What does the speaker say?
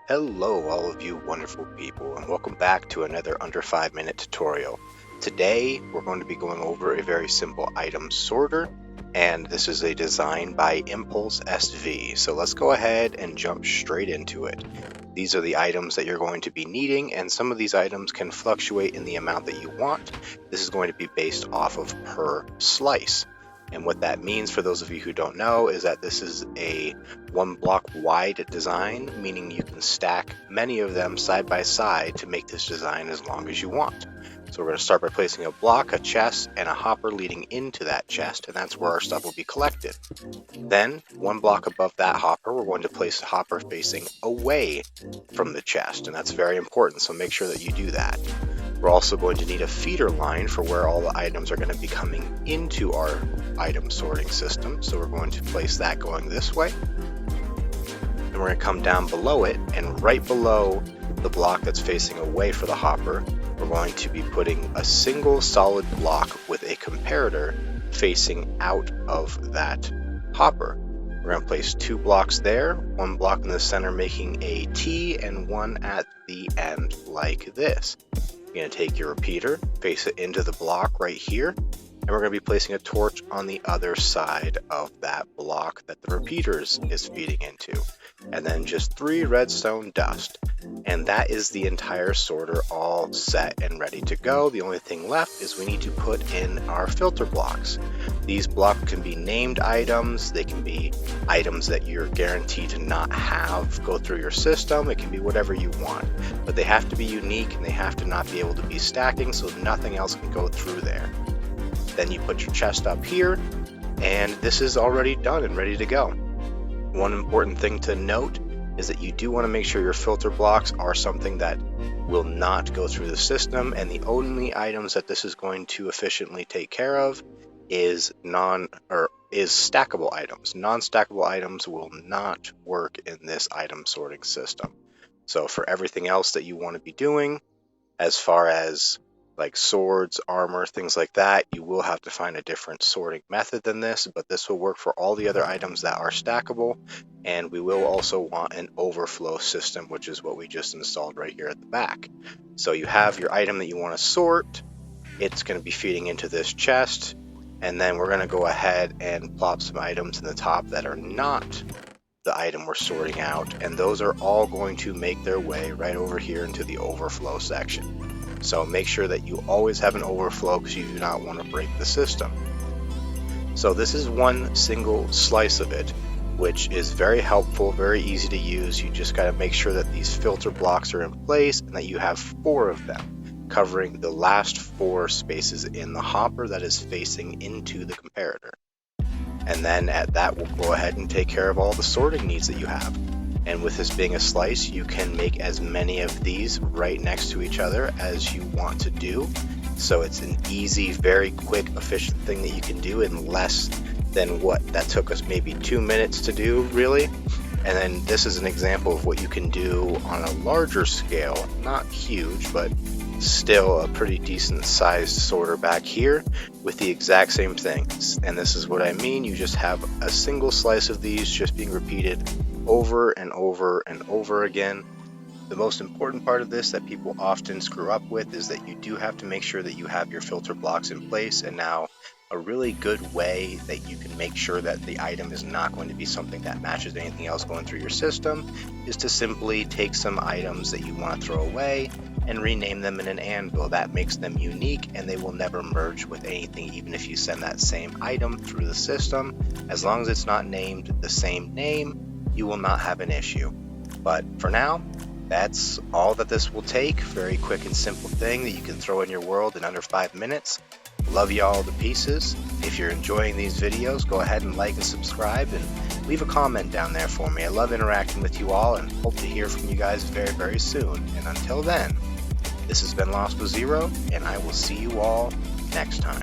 Hello all of you wonderful people, and welcome back to another under 5-minute tutorial. Today we're going to be going over a very simple item sorter, and this is a design by impulseSV. So let's go ahead and jump straight into it. These are the items that you're going to be needing, and some of these items can fluctuate in the amount that you want. This is going to be based off of per slice. And what that means, for those of you who don't know, is that this is a 1 block wide design, meaning you can stack many of them side by side to make this design as long as you want. So we're going to start by placing a block, a chest, and a hopper leading into that chest, and that's where our stuff will be collected. Then, 1 block above that hopper, we're going to place the hopper facing away from the chest, and that's very important, so make sure that you do that. We're also going to need a feeder line for where all the items are going to be coming into our item sorting system. So we're going to place that going this way. And we're going to come down below it, and right below the block that's facing away for the hopper, we're going to be putting a single solid block with a comparator facing out of that hopper. We're going to place 2 blocks there, 1 block in the center making a T, and 1 at the end like this. You're going to take your repeater, face it into the block right here, and we're going to be placing a torch on the other side of that block that the repeater is feeding into. And then just 3 redstone dust. And that is the entire sorter all set and ready to go. The only thing left is we need to put in our filter blocks. These blocks can be named items, they can be items that you're guaranteed to not have go through your system, it can be whatever you want. But they have to be unique and they have to not be able to be stacking, so nothing else can go through there. Then you put your chest up here, and this is already done and ready to go. One important thing to note is that you do want to make sure your filter blocks are something that will not go through the system, and the only items that this is going to efficiently take care of is stackable items. Non-stackable items will not work in this item sorting system. So for everything else that you want to be doing, as far as like swords, armor, things like that, you will have to find a different sorting method than this, but this will work for all the other items that are stackable. And we will also want an overflow system, which is what we just installed right here at the back. So you have your item that you want to sort, it's going to be feeding into this chest, and then we're going to go ahead and plop some items in the top that are not the item we're sorting out, and those are all going to make their way right over here into the overflow section. So make sure that you always have an overflow because you do not want to break the system. So this is one single slice of it, which is very helpful, very easy to use. You just got to make sure that these filter blocks are in place and that you have 4 of them, covering the last 4 spaces in the hopper that is facing into the comparator. And then at that, we'll go ahead and take care of all the sorting needs that you have. And with this being a slice, you can make as many of these right next to each other as you want to do. So it's an easy, very quick, efficient thing that you can do in less than what that took us maybe 2 minutes to do, really. And then this is an example of what you can do on a larger scale, not huge, but still a pretty decent sized sorter back here with the exact same things. And this is what I mean, you just have a single slice of these just being repeated over and over and over again. The most important part of this that people often screw up with is that you do have to make sure that you have your filter blocks in place. And now a really good way that you can make sure that the item is not going to be something that matches anything else going through your system is to simply take some items that you want to throw away and rename them in an anvil. That makes them unique and they will never merge with anything, even if you send that same item through the system. As long as it's not named the same name, you will not have an issue. But for now, that's all that this will take. Very quick and simple thing that you can throw in your world in under 5 minutes. Love you all to pieces. If you're enjoying these videos, go ahead and like and subscribe and leave a comment down there for me. I love interacting with you all and hope to hear from you guys very, very soon. And until then, this has been Lost with Zero, and I will see you all next time.